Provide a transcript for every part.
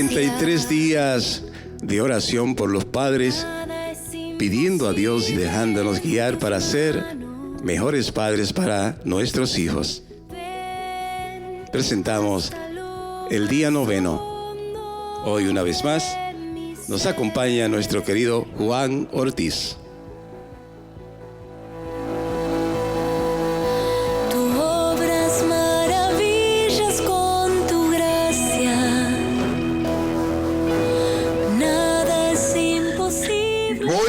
43 días de oración por los padres, pidiendo a Dios y dejándonos guiar para ser mejores padres para nuestros hijos. Presentamos el día 9. Hoy, una vez más, nos acompaña nuestro querido Juan Ortiz.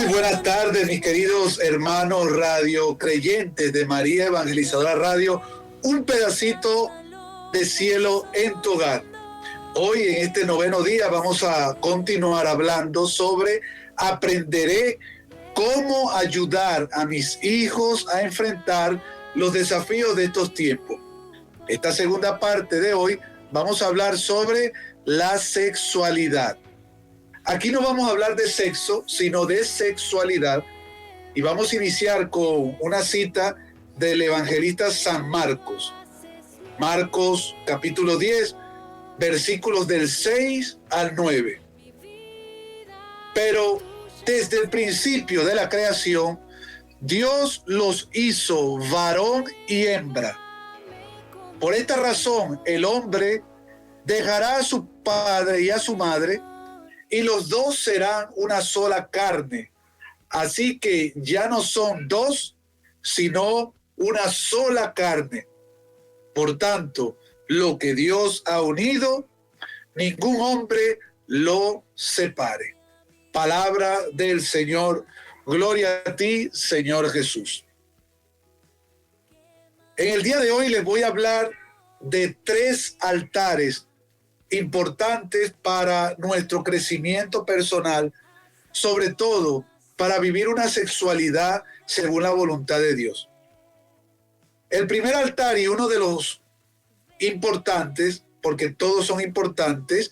Buenas tardes, mis queridos hermanos radio creyentes de María Evangelizadora Radio, un pedacito de cielo en tu hogar. Hoy, en este 9 día, vamos a continuar hablando sobre aprenderé cómo ayudar a mis hijos a enfrentar los desafíos de estos tiempos. Esta segunda parte de hoy vamos a hablar sobre la sexualidad. Aquí no vamos a hablar de sexo, sino de sexualidad. Y vamos a iniciar con una cita del evangelista San Marcos. Marcos capítulo 10, versículos del 6 al 9. Pero desde el principio de la creación, Dios los hizo varón y hembra. Por esta razón, el hombre dejará a su padre y a su madre, y los dos serán una sola carne. Así que ya no son dos, sino una sola carne. Por tanto, lo que Dios ha unido, ningún hombre lo separe. Palabra del Señor. Gloria a ti, Señor Jesús. En el día de hoy les voy a hablar de 3 altares importantes para nuestro crecimiento personal, sobre todo para vivir una sexualidad según la voluntad de Dios. El primer altar, y uno de los importantes, porque todos son importantes,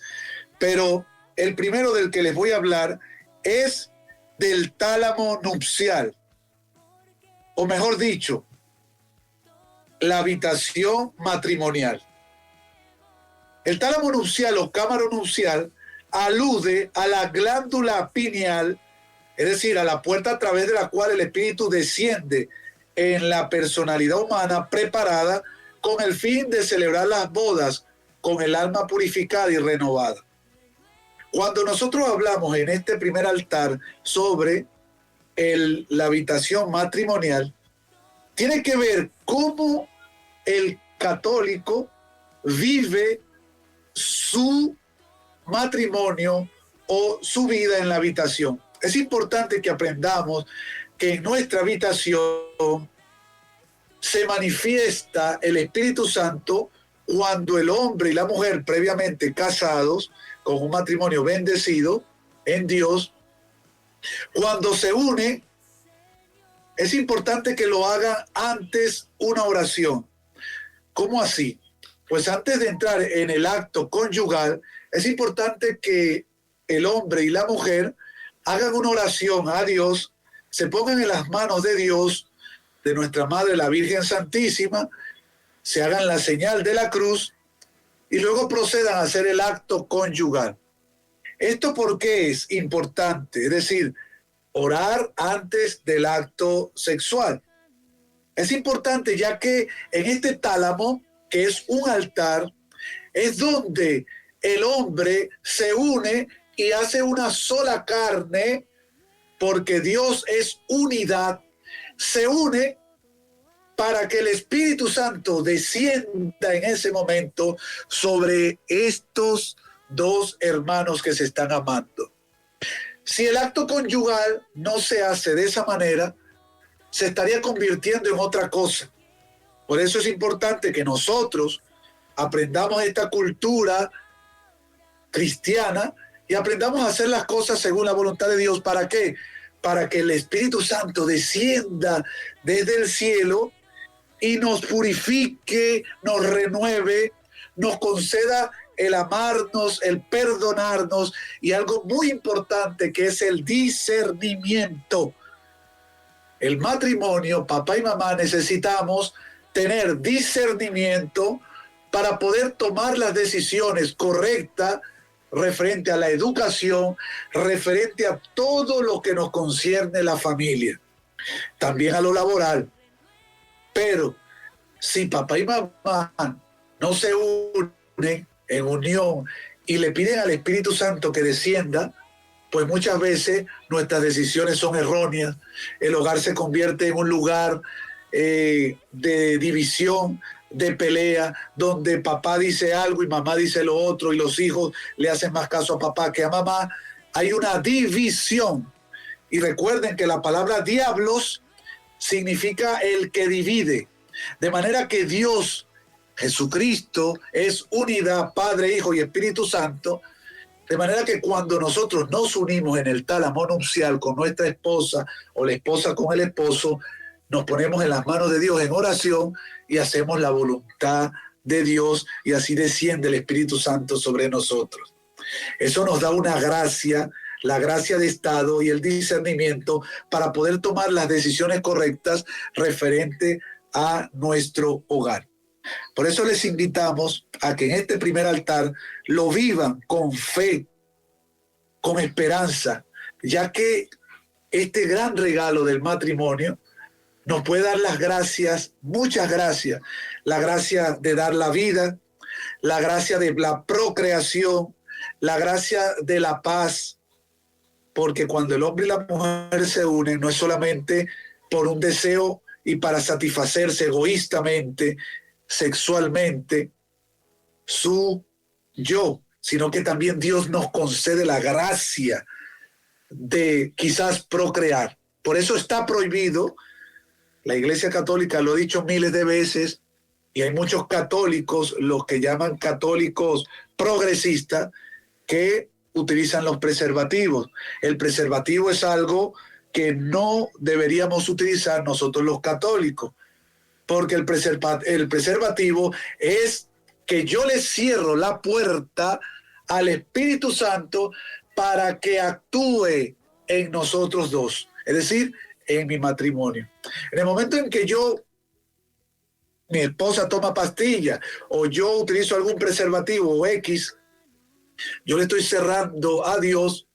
pero el primero del que les voy a hablar es del tálamo nupcial, o mejor dicho, la habitación matrimonial. El tálamo nupcial o cámara nupcial alude a la glándula pineal, es decir, a la puerta a través de la cual el espíritu desciende en la personalidad humana preparada con el fin de celebrar las bodas con el alma purificada y renovada. Cuando nosotros hablamos en este primer altar sobre la habitación matrimonial, tiene que ver cómo el católico vive su matrimonio o su vida en la habitación. Es importante que aprendamos que en nuestra habitación se manifiesta el Espíritu Santo cuando el hombre y la mujer, previamente casados con un matrimonio bendecido en Dios, cuando se une, es importante que lo hagan antes una oración. ¿Cómo así? Pues antes de entrar en el acto conyugal, es importante que el hombre y la mujer hagan una oración a Dios, se pongan en las manos de Dios, de nuestra Madre la Virgen Santísima, se hagan la señal de la cruz y luego procedan a hacer el acto conyugal. ¿Esto por qué es importante? Es decir, orar antes del acto sexual. Es importante ya que en este tálamo, que es un altar, es donde el hombre se une y hace una sola carne, porque Dios es unidad, se une para que el Espíritu Santo descienda en ese momento sobre estos dos hermanos que se están amando. Si el acto conyugal no se hace de esa manera, se estaría convirtiendo en otra cosa. Por eso es importante que nosotros aprendamos esta cultura cristiana y aprendamos a hacer las cosas según la voluntad de Dios. ¿Para qué? Para que el Espíritu Santo descienda desde el cielo y nos purifique, nos renueve, nos conceda el amarnos, el perdonarnos y algo muy importante que es el discernimiento. El matrimonio, papá y mamá, necesitamos tener discernimiento para poder tomar las decisiones correctas referente a la educación, referente a todo lo que nos concierne la familia, también a lo laboral. Pero si papá y mamá no se unen en unión y le piden al Espíritu Santo que descienda, pues muchas veces nuestras decisiones son erróneas. El hogar se convierte en un lugar de división, de pelea, donde papá dice algo y mamá dice lo otro y los hijos le hacen más caso a papá que a mamá. Hay una división. Y recuerden que la palabra diablos significa el que divide. De manera que Dios, Jesucristo, es unidad, Padre, Hijo y Espíritu Santo. De manera que cuando nosotros nos unimos en el tálamo nupcial con nuestra esposa o la esposa con el esposo, nos ponemos en las manos de Dios en oración y hacemos la voluntad de Dios y así desciende el Espíritu Santo sobre nosotros. Eso nos da una gracia, la gracia de estado y el discernimiento para poder tomar las decisiones correctas referente a nuestro hogar. Por eso les invitamos a que en este primer altar lo vivan con fe, con esperanza, ya que este gran regalo del matrimonio nos puede dar las gracias, muchas gracias, la gracia de dar la vida, la gracia de la procreación, la gracia de la paz, porque cuando el hombre y la mujer se unen no es solamente por un deseo y para satisfacerse egoístamente, sexualmente, su yo, sino que también Dios nos concede la gracia de quizás procrear. Por eso está prohibido. La Iglesia Católica lo ha dicho miles de veces y hay muchos católicos, los que llaman católicos progresistas, que utilizan los preservativos. El preservativo es algo que no deberíamos utilizar nosotros los católicos, porque el preservativo es que yo le cierro la puerta al Espíritu Santo para que actúe en nosotros dos, es decir, en mi matrimonio. En el momento en que mi esposa toma pastillas o yo utilizo algún preservativo o X, yo le estoy cerrando a Dios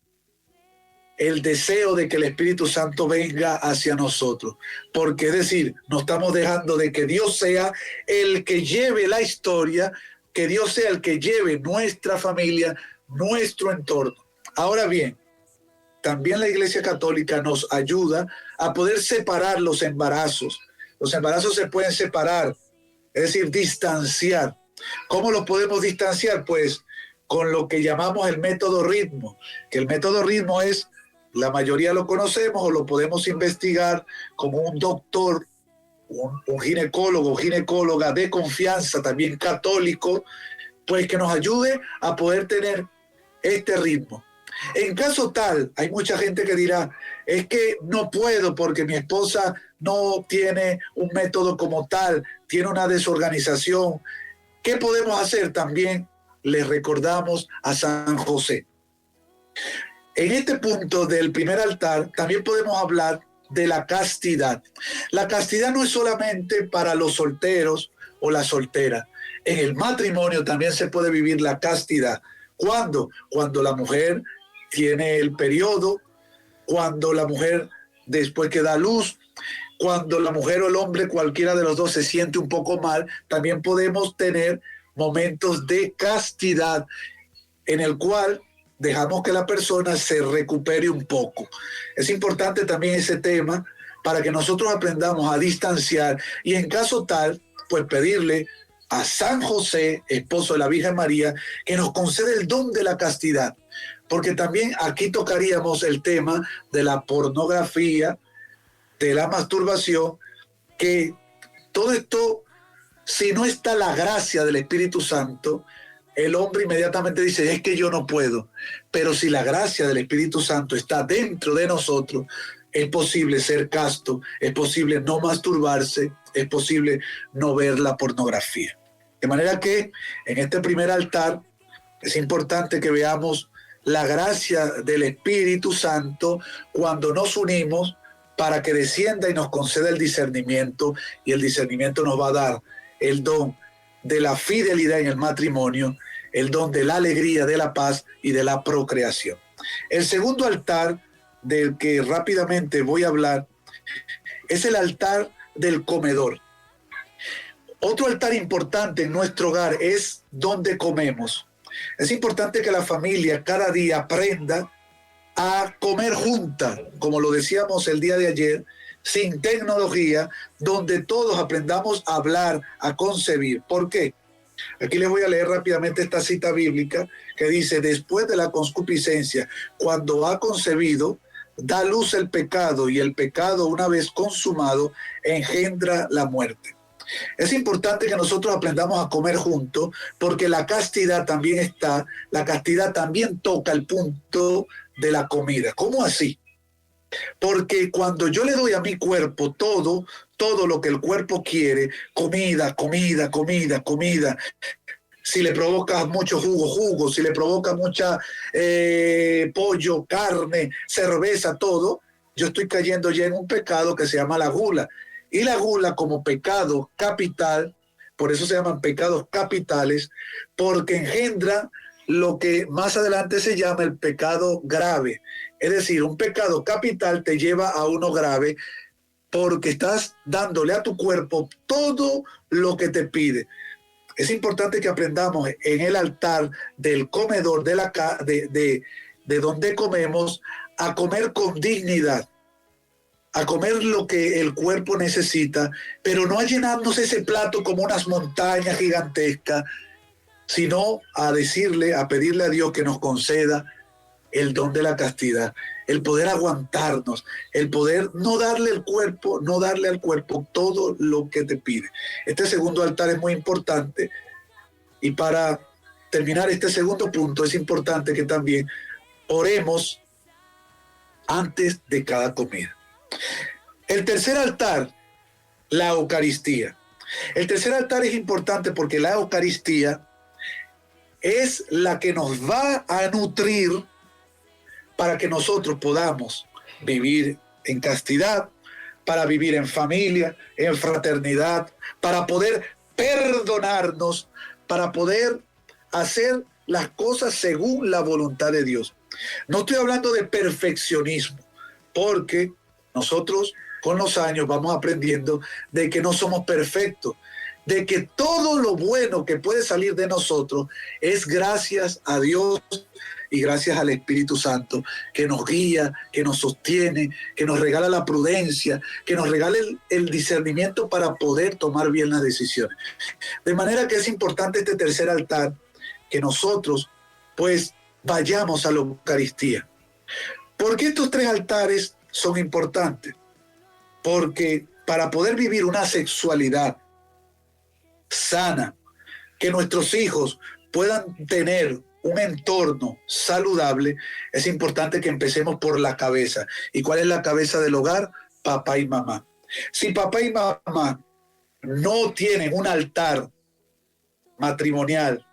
el deseo de que el Espíritu Santo venga hacia nosotros. Porque es decir, no estamos dejando de que Dios sea el que lleve la historia, que Dios sea el que lleve nuestra familia, nuestro entorno. Ahora bien, también la Iglesia Católica nos ayuda a poder separar los embarazos. Los embarazos se pueden separar, es decir, distanciar. ¿Cómo los podemos distanciar? Pues con lo que llamamos el método ritmo, que el método ritmo es, la mayoría lo conocemos o lo podemos investigar como un doctor, un ginecólogo, ginecóloga de confianza, también católico, pues que nos ayude a poder tener este ritmo. En caso tal, hay mucha gente que dirá, es que no puedo porque mi esposa no tiene un método como tal, tiene una desorganización. ¿Qué podemos hacer? También les recordamos a San José. En este punto del primer altar también podemos hablar de la castidad. La castidad no es solamente para los solteros o las solteras. En el matrimonio también se puede vivir la castidad. ¿Cuándo? Cuando la mujer tiene el periodo, cuando la mujer después que da luz, cuando la mujer o el hombre, cualquiera de los dos, se siente un poco mal, también podemos tener momentos de castidad en el cual dejamos que la persona se recupere un poco. Es importante también ese tema para que nosotros aprendamos a distanciar y en caso tal, pues pedirle a San José, esposo de la Virgen María, que nos concede el don de la castidad. Porque también aquí tocaríamos el tema de la pornografía, de la masturbación, que todo esto, si no está la gracia del Espíritu Santo, el hombre inmediatamente dice, es que yo no puedo. Pero si la gracia del Espíritu Santo está dentro de nosotros, es posible ser casto, es posible no masturbarse, es posible no ver la pornografía. De manera que en este primer altar es importante que veamos la gracia del Espíritu Santo cuando nos unimos para que descienda y nos conceda el discernimiento, y el discernimiento nos va a dar el don de la fidelidad en el matrimonio, el don de la alegría, de la paz y de la procreación. El segundo altar del que rápidamente voy a hablar es el altar del comedor. Otro altar importante en nuestro hogar es donde comemos. Es importante que la familia cada día aprenda a comer junta, como lo decíamos el día de ayer, sin tecnología, donde todos aprendamos a hablar, a concebir. ¿Por qué? Aquí les voy a leer rápidamente esta cita bíblica que dice: después de la concupiscencia, cuando ha concebido, da luz el pecado, y el pecado, una vez consumado, engendra la muerte. Es importante que nosotros aprendamos a comer juntos, porque la castidad también toca el punto de la comida. ¿Cómo así? Porque cuando yo le doy a mi cuerpo todo lo que el cuerpo quiere, comida, si le provoca mucho jugo, si le provoca mucha pollo, carne, cerveza, todo, yo estoy cayendo ya en un pecado que se llama la gula. Y la gula, como pecado capital, por eso se llaman pecados capitales, porque engendra lo que más adelante se llama el pecado grave. Es decir, un pecado capital te lleva a uno grave, porque estás dándole a tu cuerpo todo lo que te pide. Es importante que aprendamos en el altar del comedor, de donde comemos, a comer con dignidad, a comer lo que el cuerpo necesita, pero no a llenarnos ese plato como unas montañas gigantescas, sino a pedirle a Dios que nos conceda el don de la castidad, el poder aguantarnos, el poder no darle al cuerpo todo lo que te pide. Este segundo altar es muy importante, y para terminar este segundo punto es importante que también oremos antes de cada comida. El tercer altar, la Eucaristía. El tercer altar es importante porque la Eucaristía es la que nos va a nutrir para que nosotros podamos vivir en castidad, para vivir en familia, en fraternidad, para poder perdonarnos, para poder hacer las cosas según la voluntad de Dios. No estoy hablando de perfeccionismo, porque nosotros con los años vamos aprendiendo de que no somos perfectos, de que todo lo bueno que puede salir de nosotros es gracias a Dios y gracias al Espíritu Santo, que nos guía, que nos sostiene, que nos regala la prudencia, que nos regala el discernimiento para poder tomar bien las decisiones. De manera que es importante este tercer altar, que nosotros pues vayamos a la Eucaristía. ¿Por qué estos tres altares son importantes? Porque para poder vivir una sexualidad sana, que nuestros hijos puedan tener un entorno saludable, es importante que empecemos por la cabeza. ¿Y cuál es la cabeza del hogar? Papá y mamá. Si papá y mamá no tienen un altar matrimonial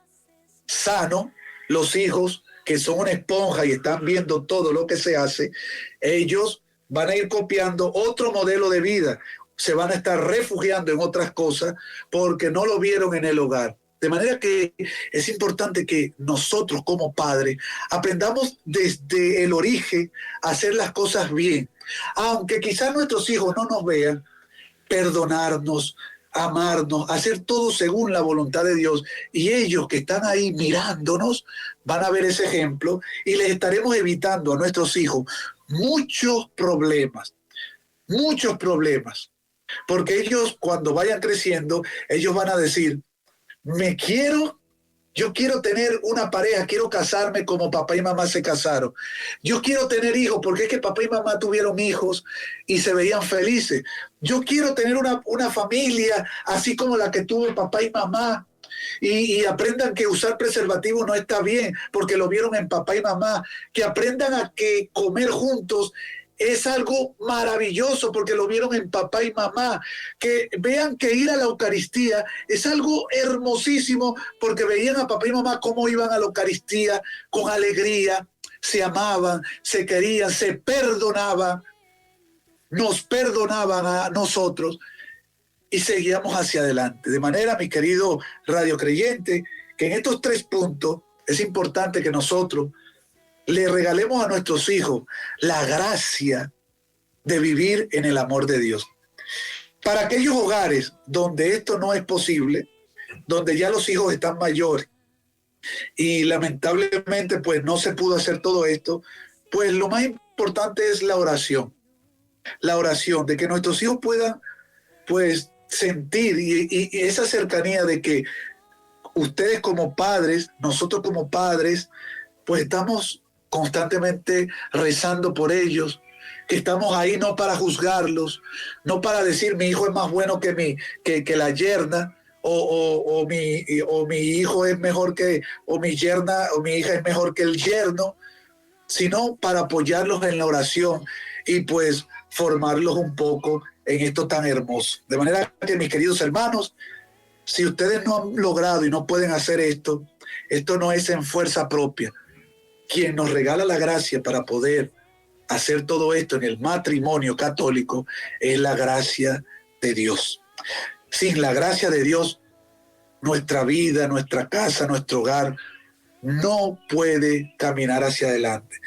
sano, los hijos, que son una esponja y están viendo todo lo que se hace, ellos van a ir copiando otro modelo de vida, se van a estar refugiando en otras cosas porque no lo vieron en el hogar. De manera que es importante que nosotros como padres aprendamos desde el origen a hacer las cosas bien. Aunque quizás nuestros hijos no nos vean, perdonarnos, amarnos, hacer todo según la voluntad de Dios. Y ellos que están ahí mirándonos van a ver ese ejemplo y les estaremos evitando a nuestros hijos muchos problemas. Porque ellos, cuando vayan creciendo, ellos van a decir: yo quiero tener una pareja, quiero casarme como papá y mamá se casaron. Yo quiero tener hijos porque es que papá y mamá tuvieron hijos y se veían felices. Yo quiero tener una familia así como la que tuvo papá y mamá. Y aprendan que usar preservativo no está bien porque lo vieron en papá y mamá. Que aprendan a que comer juntos es algo maravilloso porque lo vieron en papá y mamá. Que vean que ir a la Eucaristía es algo hermosísimo porque veían a papá y mamá cómo iban a la Eucaristía con alegría, se amaban, se querían, se perdonaban, nos perdonaban a nosotros y seguíamos hacia adelante. De manera, mi querido radiocreyente, que en estos 3 puntos es importante que nosotros le regalemos a nuestros hijos la gracia de vivir en el amor de Dios. Para aquellos hogares donde esto no es posible, donde ya los hijos están mayores y lamentablemente pues no se pudo hacer todo esto, pues lo más importante es la oración de que nuestros hijos puedan pues sentir y esa cercanía de que ustedes como padres, nosotros como padres, pues estamos constantemente rezando por ellos, que estamos ahí no para juzgarlos, no para decir mi hijo es más bueno que la yerna, o mi hijo es mejor que, o mi yerna, o mi hija es mejor que el yerno, sino para apoyarlos en la oración y pues formarlos un poco en esto tan hermoso. De manera que, mis queridos hermanos, si ustedes no han logrado y no pueden hacer esto no es en fuerza propia. Quien nos regala la gracia para poder hacer todo esto en el matrimonio católico es la gracia de Dios. Sin la gracia de Dios, nuestra vida, nuestra casa, nuestro hogar no puede caminar hacia adelante.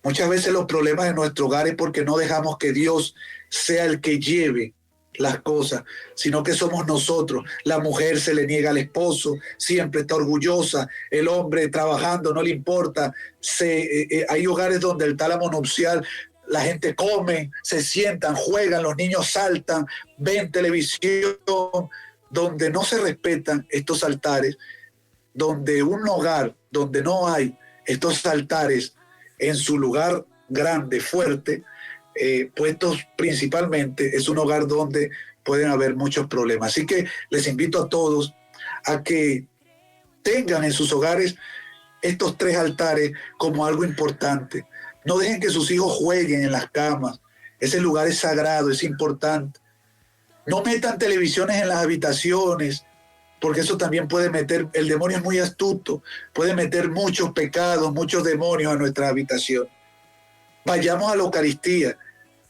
Muchas veces los problemas en nuestro hogar es porque no dejamos que Dios sea el que lleve las cosas, sino que somos nosotros. La mujer se le niega al esposo, siempre está orgullosa, el hombre trabajando, no le importa. Hay hogares donde el tálamo nupcial, la gente come, se sientan, juegan, los niños saltan, ven televisión, donde no se respetan estos altares, donde un hogar donde no hay estos altares en su lugar grande, fuerte, puestos principalmente, es un hogar donde pueden haber muchos problemas. Así que les invito a todos a que tengan en sus hogares estos 3 altares como algo importante. No dejen que sus hijos jueguen en las camas. Ese lugar es sagrado, es importante. No metan televisiones en las habitaciones, porque eso también puede meter, el demonio es muy astuto, puede meter muchos pecados, muchos demonios a nuestra habitación. Vayamos a la Eucaristía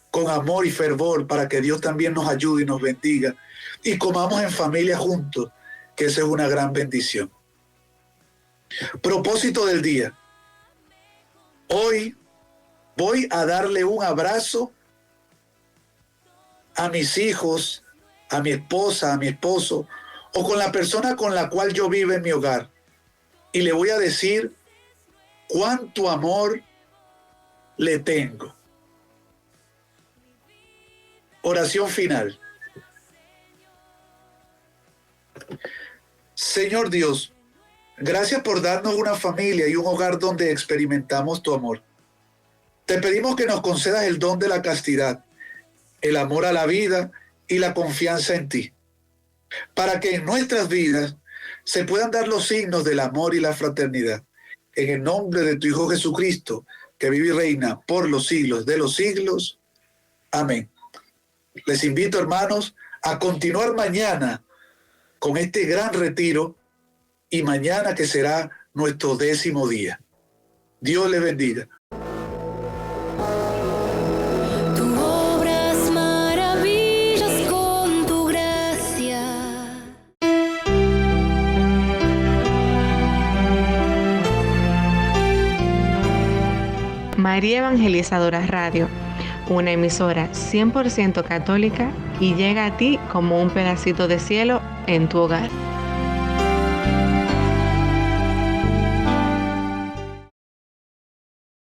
con amor y fervor para que Dios también nos ayude y nos bendiga. Y comamos en familia juntos, que eso es una gran bendición. Propósito del día. Hoy voy a darle un abrazo a mis hijos, a mi esposa, a mi esposo, o con la persona con la cual yo vivo en mi hogar. Y le voy a decir cuánto amor le tengo. Oración final. Señor Dios, gracias por darnos una familia y un hogar donde experimentamos tu amor. Te pedimos que nos concedas el don de la castidad, el amor a la vida y la confianza en ti, para que en nuestras vidas se puedan dar los signos del amor y la fraternidad. En el nombre de tu Hijo Jesucristo, que vive y reina por los siglos de los siglos. Amén. Les invito, hermanos, a continuar mañana con este gran retiro y mañana que será nuestro 10º día. Dios les bendiga. María Evangelizadora Radio, una emisora 100% católica y llega a ti como un pedacito de cielo en tu hogar.